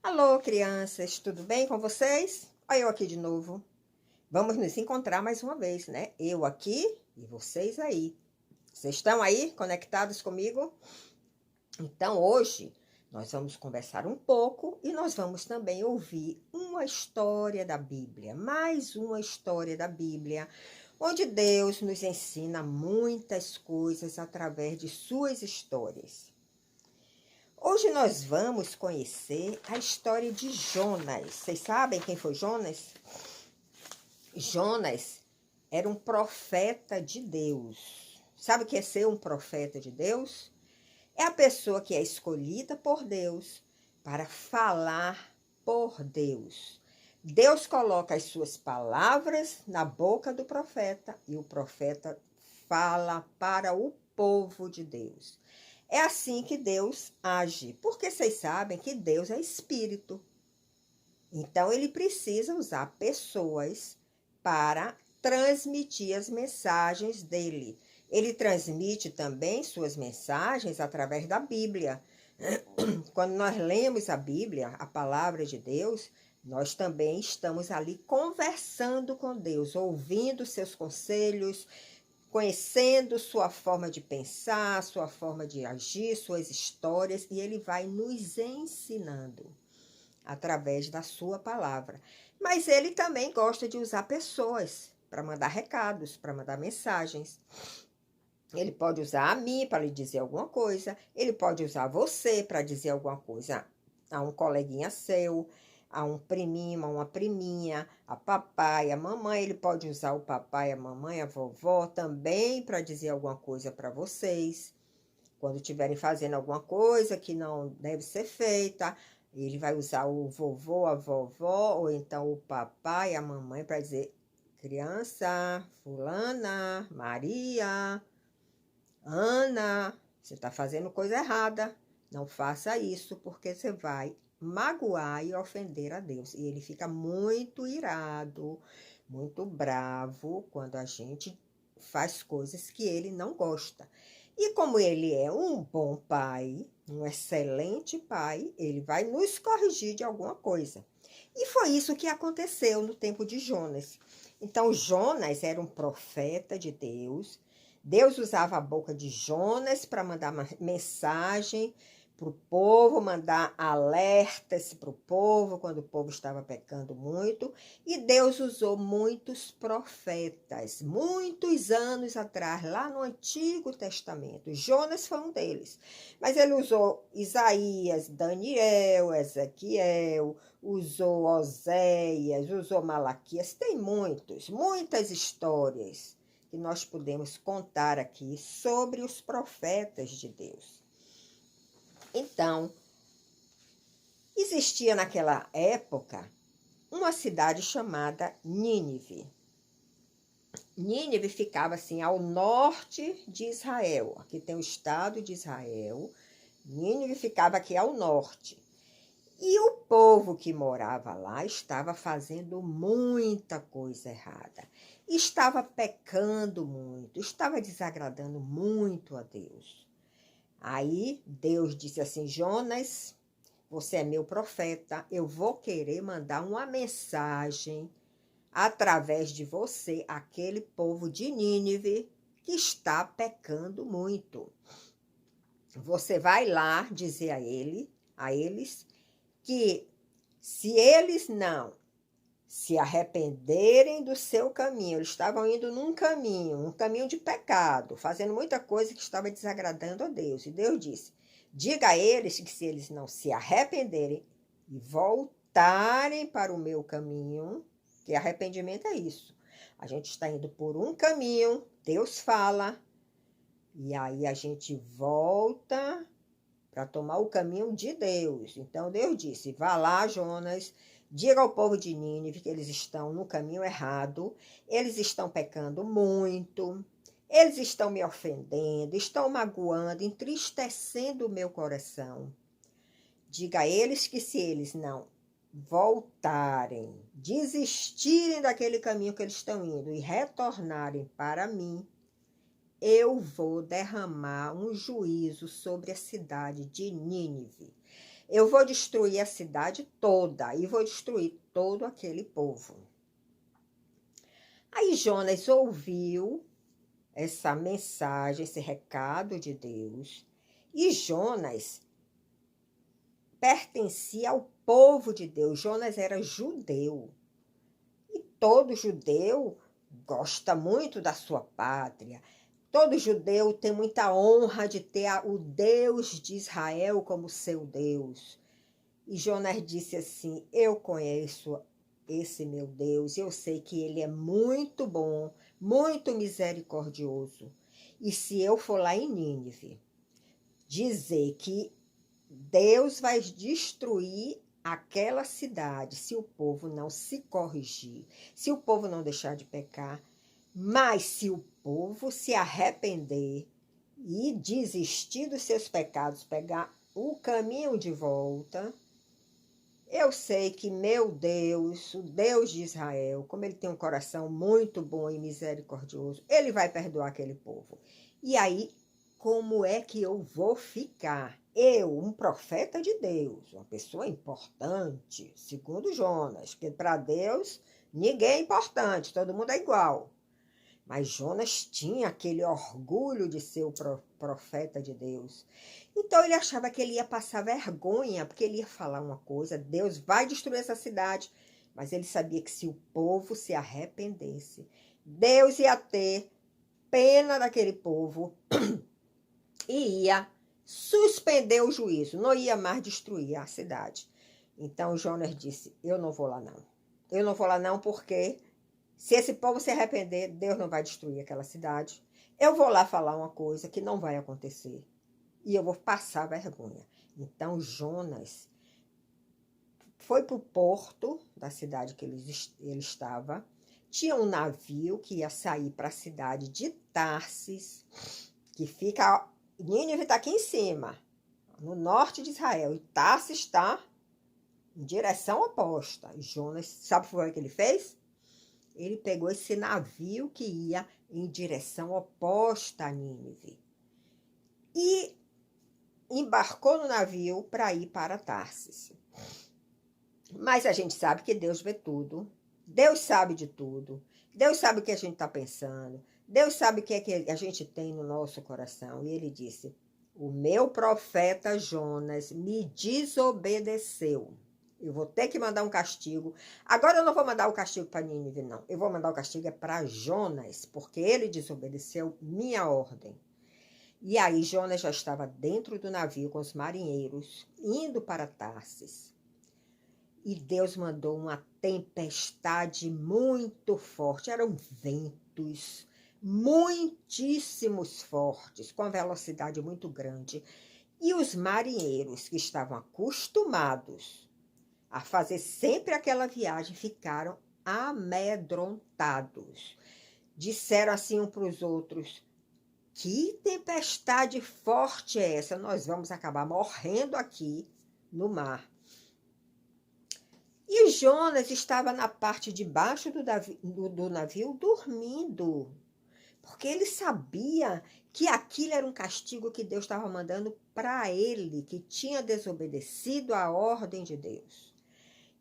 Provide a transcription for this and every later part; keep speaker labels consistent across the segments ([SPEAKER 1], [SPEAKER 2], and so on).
[SPEAKER 1] Alô, crianças, tudo bem com vocês? Olha eu aqui de novo. Vamos nos encontrar mais uma vez, né? Eu aqui e vocês aí. Vocês estão aí conectados comigo? Então, hoje nós vamos conversar um pouco e nós vamos também ouvir uma história da Bíblia, mais uma história da Bíblia, onde Deus nos ensina muitas coisas através de suas histórias. Hoje nós vamos conhecer a história de Jonas. Vocês sabem quem foi Jonas? Jonas era um profeta de Deus. Sabe o que é ser um profeta de Deus? É a pessoa que é escolhida por Deus para falar por Deus. Deus coloca as suas palavras na boca do profeta e o profeta fala para o povo de Deus. É assim que Deus age, porque vocês sabem que Deus é espírito. Então, ele precisa usar pessoas para transmitir as mensagens dele. Ele transmite também suas mensagens através da Bíblia. Quando nós lemos a Bíblia, a palavra de Deus, nós também estamos ali conversando com Deus, ouvindo seus conselhos, conhecendo sua forma de pensar, sua forma de agir, suas histórias, e ele vai nos ensinando através da sua palavra. Mas ele também gosta de usar pessoas para mandar recados, para mandar mensagens. Ele pode usar a mim para lhe dizer alguma coisa, ele pode usar você para dizer alguma coisa a um coleguinha seu, a um priminho, a uma priminha, a papai, a mamãe. Ele pode usar o papai, a mamãe, a vovó também para dizer alguma coisa para vocês. Quando estiverem fazendo alguma coisa que não deve ser feita, ele vai usar o vovô, a vovó, ou então o papai, a mamãe, para dizer: criança, fulana, Maria, Ana, você está fazendo coisa errada. Não faça isso, porque você vai magoar e ofender a Deus. E ele fica muito irado, muito bravo quando a gente faz coisas que ele não gosta. E como ele é um bom pai, um excelente pai, ele vai nos corrigir de alguma coisa. E foi isso que aconteceu no tempo de Jonas. Então, Jonas era um profeta de Deus. Deus usava a boca de Jonas para mandar uma mensagem para o povo, mandar alertas para o povo quando o povo estava pecando muito. E Deus usou muitos profetas, muitos anos atrás, lá no Antigo Testamento. Jonas foi um deles. Mas ele usou Isaías, Daniel, Ezequiel, usou Oséias, usou Malaquias. Tem muitas histórias que nós podemos contar aqui sobre os profetas de Deus. Então, existia naquela época uma cidade chamada Nínive. Nínive ficava assim ao norte de Israel. Aqui tem o estado de Israel. Nínive ficava aqui ao norte. E o povo que morava lá estava fazendo muita coisa errada. Estava pecando muito, estava desagradando muito a Deus. Aí Deus disse assim: Jonas, você é meu profeta, eu vou querer mandar uma mensagem através de você àquele povo de Nínive que está pecando muito. Você vai lá dizer a eles, que se eles não se arrependerem do seu caminho, eles estavam indo num caminho, um caminho de pecado, fazendo muita coisa que estava desagradando a Deus. E Deus disse: diga a eles que se eles não se arrependerem e voltarem para o meu caminho, que arrependimento é isso. A gente está indo por um caminho, Deus fala, e aí a gente volta para tomar o caminho de Deus. Então Deus disse: vá lá, Jonas, diga ao povo de Nínive que eles estão no caminho errado, eles estão pecando muito, eles estão me ofendendo, estão magoando, entristecendo o meu coração. Diga a eles que se eles não voltarem, desistirem daquele caminho que eles estão indo e retornarem para mim, eu vou derramar um juízo sobre a cidade de Nínive. eu vou destruir a cidade toda e vou destruir todo aquele povo. Aí Jonas ouviu essa mensagem, esse recado de Deus, e Jonas pertencia ao povo de Deus. Jonas era judeu. E todo judeu gosta muito da sua pátria. Todo judeu tem muita honra de ter o Deus de Israel como seu Deus. E Jonas disse assim: eu conheço esse meu Deus, eu sei que ele é muito bom, muito misericordioso. E se eu for lá em Nínive dizer que Deus vai destruir aquela cidade se o povo não se corrigir, se o povo não deixar de pecar, mas se o povo se arrepender e desistir dos seus pecados, pegar o caminho de volta, eu sei que meu Deus, o Deus de Israel, como ele tem um coração muito bom e misericordioso, ele vai perdoar aquele povo. E aí, como é que eu vou ficar? Eu, um profeta de Deus, uma pessoa importante, segundo Jonas, porque para Deus ninguém é importante, todo mundo é igual. Mas Jonas tinha aquele orgulho de ser o profeta de Deus. Então ele achava que ele ia passar vergonha, porque ele ia falar uma coisa, Deus vai destruir essa cidade. Mas ele sabia que se o povo se arrependesse, Deus ia ter pena daquele povo e ia suspender o juízo, não ia mais destruir a cidade. Então Jonas disse: eu não vou lá não. Eu não vou lá não porque se esse povo se arrepender, Deus não vai destruir aquela cidade. Eu vou lá falar uma coisa que não vai acontecer. E eu vou passar vergonha. Então Jonas foi para o porto da cidade que ele estava. Tinha um navio que ia sair para a cidade de Tarsis, que fica... Nínive está aqui em cima, no norte de Israel. E Tarsis está em direção oposta. E Jonas, sabe o que ele fez? Ele pegou esse navio que ia em direção oposta a Nínive e embarcou no navio para ir para Tarsis. Mas a gente sabe que Deus vê tudo, Deus sabe de tudo, Deus sabe o que a gente está pensando, Deus sabe o que é que a gente tem no nosso coração. E ele disse: o meu profeta Jonas me desobedeceu. Eu vou ter que mandar um castigo. Agora eu não vou mandar o castigo para Nínive, não. Eu vou mandar o castigo para Jonas, porque ele desobedeceu minha ordem. E aí Jonas já estava dentro do navio com os marinheiros, indo para Tarsis. E Deus mandou uma tempestade muito forte. Eram ventos muitíssimos fortes, com velocidade muito grande. E os marinheiros, que estavam acostumados a fazer sempre aquela viagem, ficaram amedrontados. Disseram assim uns para os outros: que tempestade forte é essa? Nós vamos acabar morrendo aqui no mar. E Jonas estava na parte de baixo do navio dormindo, porque ele sabia que aquilo era um castigo que Deus estava mandando para ele, que tinha desobedecido a ordem de Deus.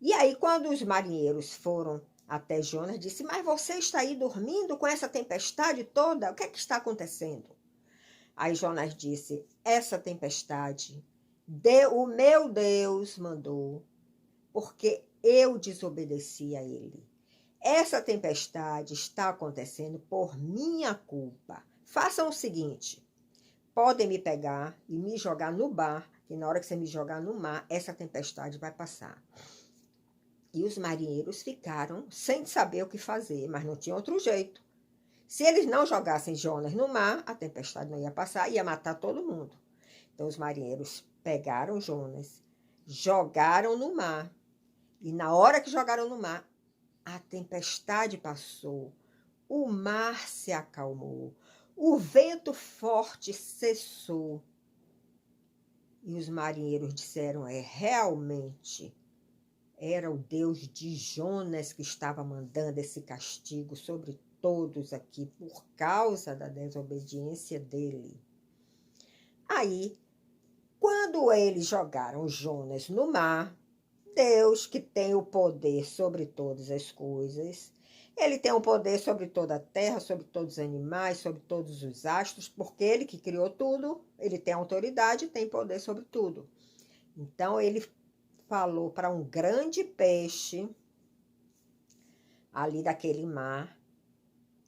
[SPEAKER 1] E aí, quando os marinheiros foram até Jonas, disse: mas você está aí dormindo com essa tempestade toda? O que é que está acontecendo? Aí Jonas disse: essa tempestade, o meu Deus mandou, porque eu desobedeci a ele. Essa tempestade está acontecendo por minha culpa. Façam o seguinte: podem me pegar e me jogar no mar, e na hora que você me jogar no mar, essa tempestade vai passar. E os marinheiros ficaram sem saber o que fazer, mas não tinha outro jeito. Se eles não jogassem Jonas no mar, a tempestade não ia passar, ia matar todo mundo. Então os marinheiros pegaram Jonas, jogaram no mar. E na hora que jogaram no mar, a tempestade passou, o mar se acalmou, o vento forte cessou. E os marinheiros disseram: realmente era o Deus de Jonas que estava mandando esse castigo sobre todos aqui por causa da desobediência dele. Aí, Quando eles jogaram Jonas no mar, Deus, que tem o poder sobre todas as coisas, ele tem o poder sobre toda a terra, sobre todos os animais, sobre todos os astros, porque ele que criou tudo, ele tem autoridade e tem poder sobre tudo. Então ele falou para um grande peixe ali daquele mar,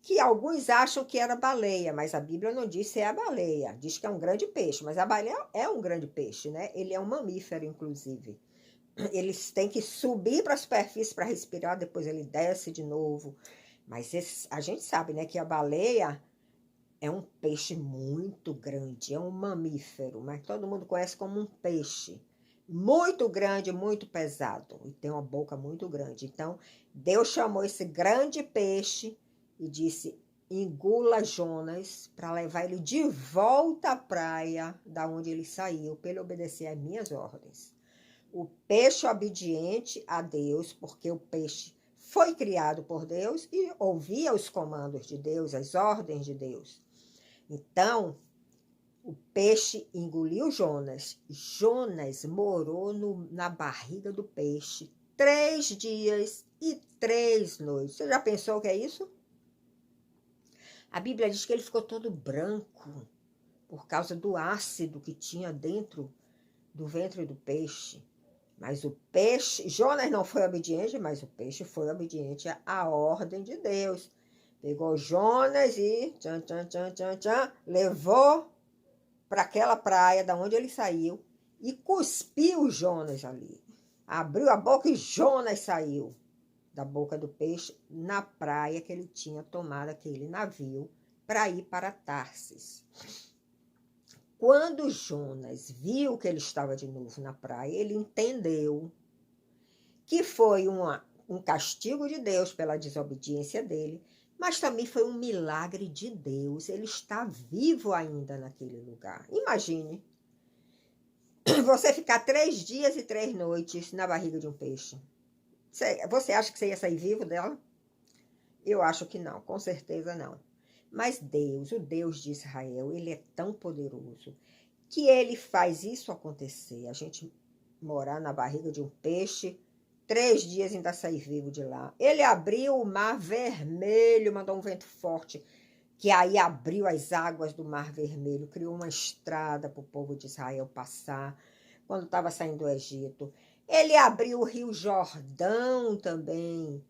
[SPEAKER 1] que alguns acham que era baleia, mas a Bíblia não diz se é a baleia, diz que é um grande peixe, mas a baleia é um grande peixe, né? Ele é um mamífero, inclusive. Eles têm que subir para a superfície para respirar, depois ele desce de novo. Mas a gente sabe, né, que a baleia é um peixe muito grande, é um mamífero, mas todo mundo conhece como um peixe. Muito grande, muito pesado, e tem uma boca muito grande. Então, Deus chamou esse grande peixe e disse: engula Jonas para levar ele de volta à praia da onde ele saiu, para ele obedecer às minhas ordens. O peixe obediente a Deus, porque o peixe foi criado por Deus e ouvia os comandos de Deus, as ordens de Deus. Então, o peixe engoliu Jonas. Jonas morou na barriga do peixe 3 dias e 3 noites. Você já pensou o que é isso? A Bíblia diz que ele ficou todo branco por causa do ácido que tinha dentro do ventre do peixe. Mas o peixe, Jonas não foi obediente, mas o peixe foi obediente à ordem de Deus. Pegou Jonas e levou para aquela praia da onde ele saiu e cuspiu Jonas ali. Abriu a boca e Jonas saiu da boca do peixe na praia que ele tinha tomado aquele navio para ir para Tarsis. Quando Jonas viu que ele estava de novo na praia, ele entendeu que foi um castigo de Deus pela desobediência dele, mas também foi um milagre de Deus. Ele está vivo ainda naquele lugar. Imagine você ficar 3 dias e 3 noites na barriga de um peixe. Você acha que você ia sair vivo dela? Eu acho que não, com certeza não. Mas Deus, o Deus de Israel, ele é tão poderoso que ele faz isso acontecer. A gente morar na barriga de um peixe, 3 dias e ainda sair vivo de lá. Ele abriu o Mar Vermelho, mandou um vento forte, que aí abriu as águas do Mar Vermelho, criou uma estrada para o povo de Israel passar, quando estava saindo do Egito. Ele abriu o Rio Jordão também,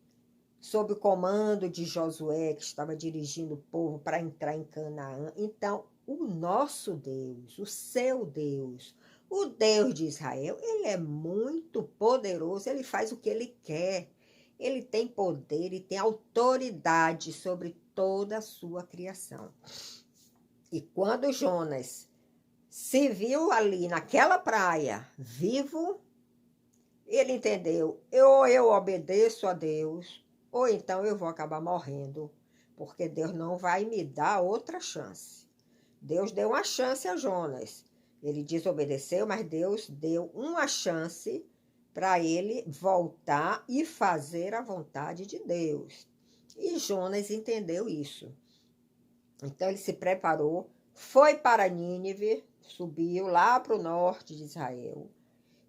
[SPEAKER 1] sob o comando de Josué, que estava dirigindo o povo para entrar em Canaã. Então, o nosso Deus, o seu Deus, o Deus de Israel, ele é muito poderoso, ele faz o que ele quer. Ele tem poder e tem autoridade sobre toda a sua criação. E quando Jonas se viu ali naquela praia, vivo, ele entendeu: ou eu obedeço a Deus, ou então eu vou acabar morrendo, porque Deus não vai me dar outra chance. Deus deu uma chance a Jonas. Ele desobedeceu, mas Deus deu uma chance para ele voltar e fazer a vontade de Deus. E Jonas entendeu isso. Então ele se preparou, foi para Nínive, subiu lá para o norte de Israel.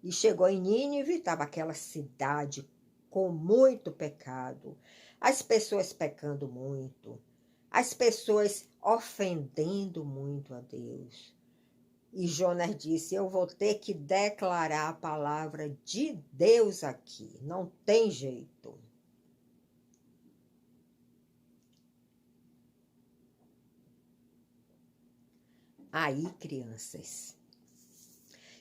[SPEAKER 1] E chegou em Nínive, estava aquela cidade com muito pecado, as pessoas pecando muito, as pessoas ofendendo muito a Deus. E Jonas disse: eu vou ter que declarar a palavra de Deus aqui, não tem jeito. Aí, crianças,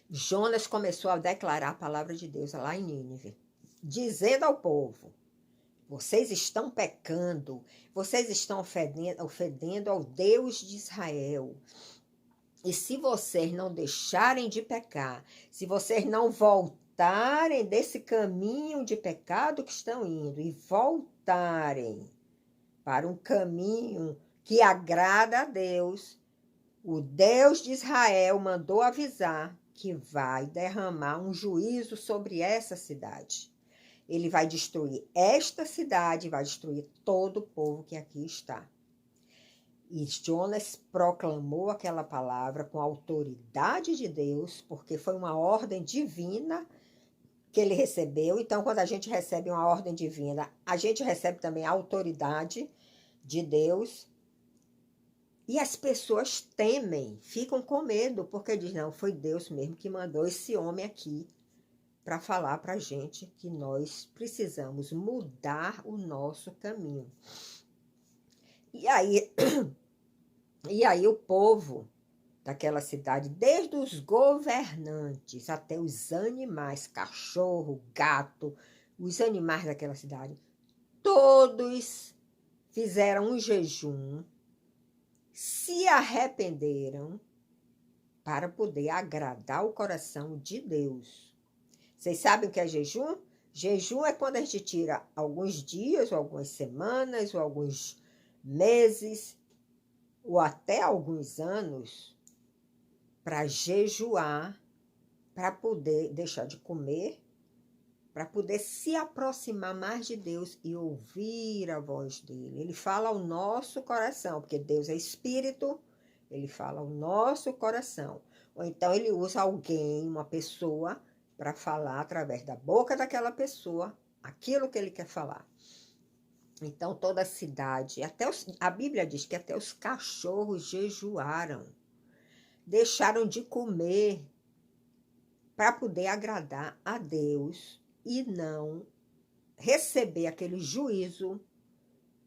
[SPEAKER 1] Jonas começou a declarar a palavra de Deus lá em Nínive, dizendo ao povo: vocês estão pecando, vocês estão ofendendo ao Deus de Israel. E se vocês não deixarem de pecar, se vocês não voltarem desse caminho de pecado que estão indo e voltarem para um caminho que agrada a Deus, o Deus de Israel mandou avisar que vai derramar um juízo sobre essa cidade. Ele vai destruir esta cidade, vai destruir todo o povo que aqui está. E Jonas proclamou aquela palavra com a autoridade de Deus, porque foi uma ordem divina que ele recebeu. Então, quando a gente recebe uma ordem divina, a gente recebe também a autoridade de Deus. E as pessoas temem, ficam com medo, porque dizem, não, foi Deus mesmo que mandou esse homem aqui para falar para a gente que nós precisamos mudar o nosso caminho. E aí o povo daquela cidade, desde os governantes até os animais, cachorro, gato, os animais daquela cidade, todos fizeram um jejum, se arrependeram para poder agradar o coração de Deus. Vocês sabem o que é jejum? Jejum é quando a gente tira alguns dias, ou algumas semanas, ou alguns meses, ou até alguns anos, para jejuar, para poder deixar de comer, para poder se aproximar mais de Deus e ouvir a voz dele. Ele fala ao nosso coração, porque Deus é espírito, ele fala ao nosso coração. Ou então ele usa alguém, uma pessoa, para falar através da boca daquela pessoa aquilo que ele quer falar. Então toda a cidade, a Bíblia diz que até os cachorros jejuaram, deixaram de comer para poder agradar a Deus e não receber aquele juízo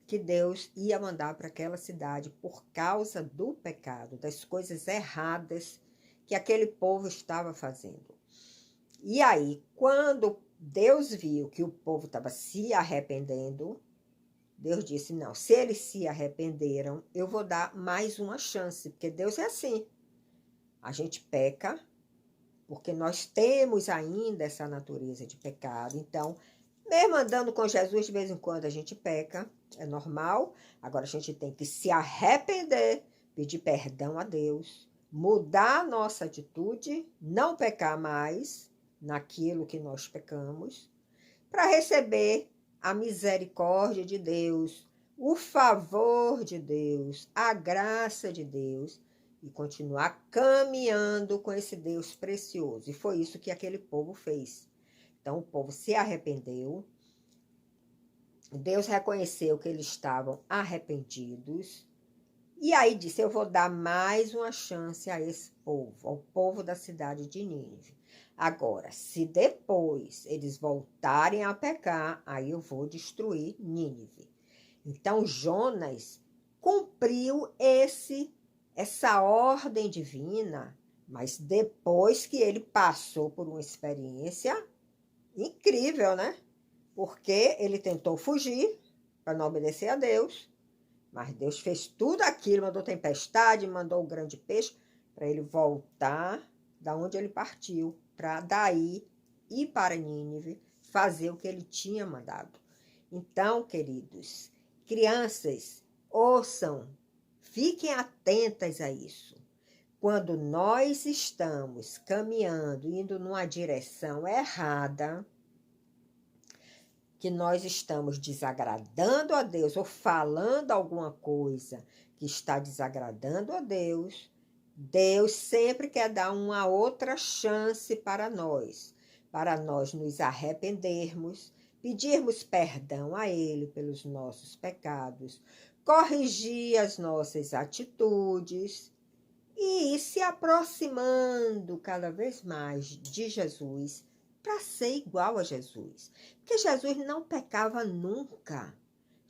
[SPEAKER 1] que Deus ia mandar para aquela cidade por causa do pecado, das coisas erradas que aquele povo estava fazendo. E aí, quando Deus viu que o povo estava se arrependendo, Deus disse, não, se eles se arrependeram, eu vou dar mais uma chance, porque Deus é assim. A gente peca, porque nós temos ainda essa natureza de pecado. Então, mesmo andando com Jesus, de vez em quando a gente peca, é normal. Agora a gente tem que se arrepender, pedir perdão a Deus, mudar a nossa atitude, não pecar mais naquilo que nós pecamos, para receber a misericórdia de Deus, o favor de Deus, a graça de Deus, e continuar caminhando com esse Deus precioso. E foi isso que aquele povo fez. Então, o povo se arrependeu. Deus reconheceu que eles estavam arrependidos. E aí disse, eu vou dar mais uma chance a esse povo, ao povo da cidade de Nínive. Agora, se depois eles voltarem a pecar, aí eu vou destruir Nínive. Então, Jonas cumpriu essa ordem divina, mas depois que ele passou por uma experiência incrível, né? Porque ele tentou fugir para não obedecer a Deus, mas Deus fez tudo aquilo, mandou tempestade, mandou o grande peixe, para ele voltar da onde ele partiu, para daí ir para Nínive, fazer o que ele tinha mandado. Então, queridos, crianças, ouçam, fiquem atentas a isso. Quando nós estamos caminhando, indo numa direção errada, que nós estamos desagradando a Deus ou falando alguma coisa que está desagradando a Deus, Deus sempre quer dar uma outra chance para nós nos arrependermos, pedirmos perdão a Ele pelos nossos pecados, corrigir as nossas atitudes e ir se aproximando cada vez mais de Jesus para ser igual a Jesus. Porque Jesus não pecava nunca.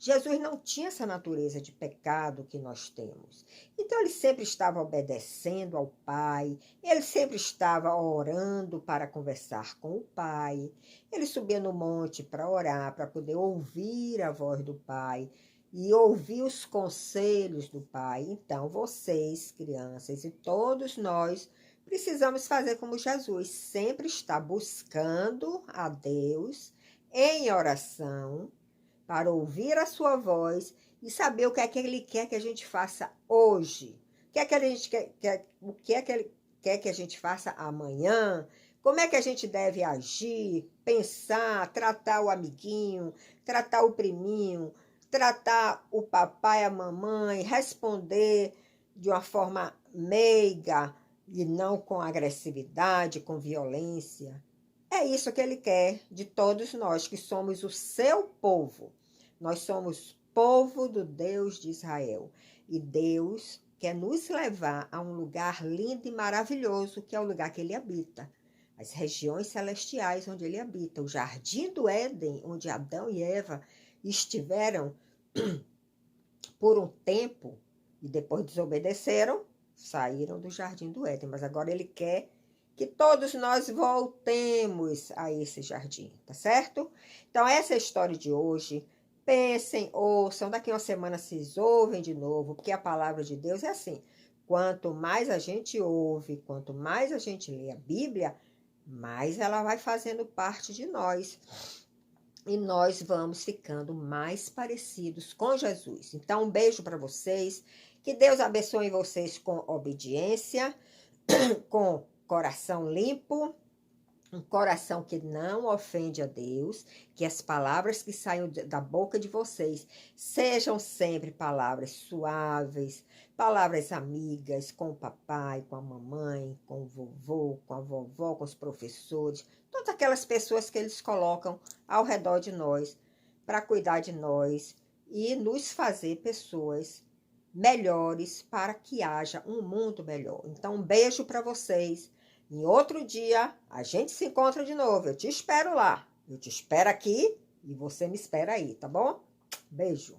[SPEAKER 1] Jesus não tinha essa natureza de pecado que nós temos. Então, ele sempre estava obedecendo ao Pai, ele sempre estava orando para conversar com o Pai, ele subia no monte para orar, para poder ouvir a voz do Pai e ouvir os conselhos do Pai. Então, vocês, crianças, e todos nós, precisamos fazer como Jesus, sempre estar buscando a Deus em oração, para ouvir a sua voz e saber o que é que ele quer que a gente faça hoje. O que é que o que é que ele quer que a gente faça amanhã? Como é que a gente deve agir, pensar, tratar o amiguinho, tratar o priminho, tratar o papai, a mamãe, responder de uma forma meiga e não com agressividade, com violência. É isso que ele quer de todos nós, que somos o seu povo. Nós somos povo do Deus de Israel. E Deus quer nos levar a um lugar lindo e maravilhoso, que é o lugar que ele habita. As regiões celestiais onde ele habita. O jardim do Éden, onde Adão e Eva estiveram por um tempo e depois desobedeceram, saíram do jardim do Éden. Mas agora ele quer que todos nós voltemos a esse jardim, tá certo? Então, essa é a história de hoje. Pensem, ouçam, daqui a uma semana vocês ouvem de novo, porque a palavra de Deus é assim. Quanto mais a gente ouve, quanto mais a gente lê a Bíblia, mais ela vai fazendo parte de nós. E nós vamos ficando mais parecidos com Jesus. Então, um beijo para vocês. Que Deus abençoe vocês com obediência, com coração limpo, um coração que não ofende a Deus, que as palavras que saiam da boca de vocês sejam sempre palavras suaves, palavras amigas, com o papai, com a mamãe, com o vovô, com a vovó, com os professores, todas aquelas pessoas que eles colocam ao redor de nós para cuidar de nós e nos fazer pessoas melhores para que haja um mundo melhor. Então, um beijo para vocês. Em outro dia, a gente se encontra de novo. Eu te espero lá. Eu te espero aqui e você me espera aí, tá bom? Beijo.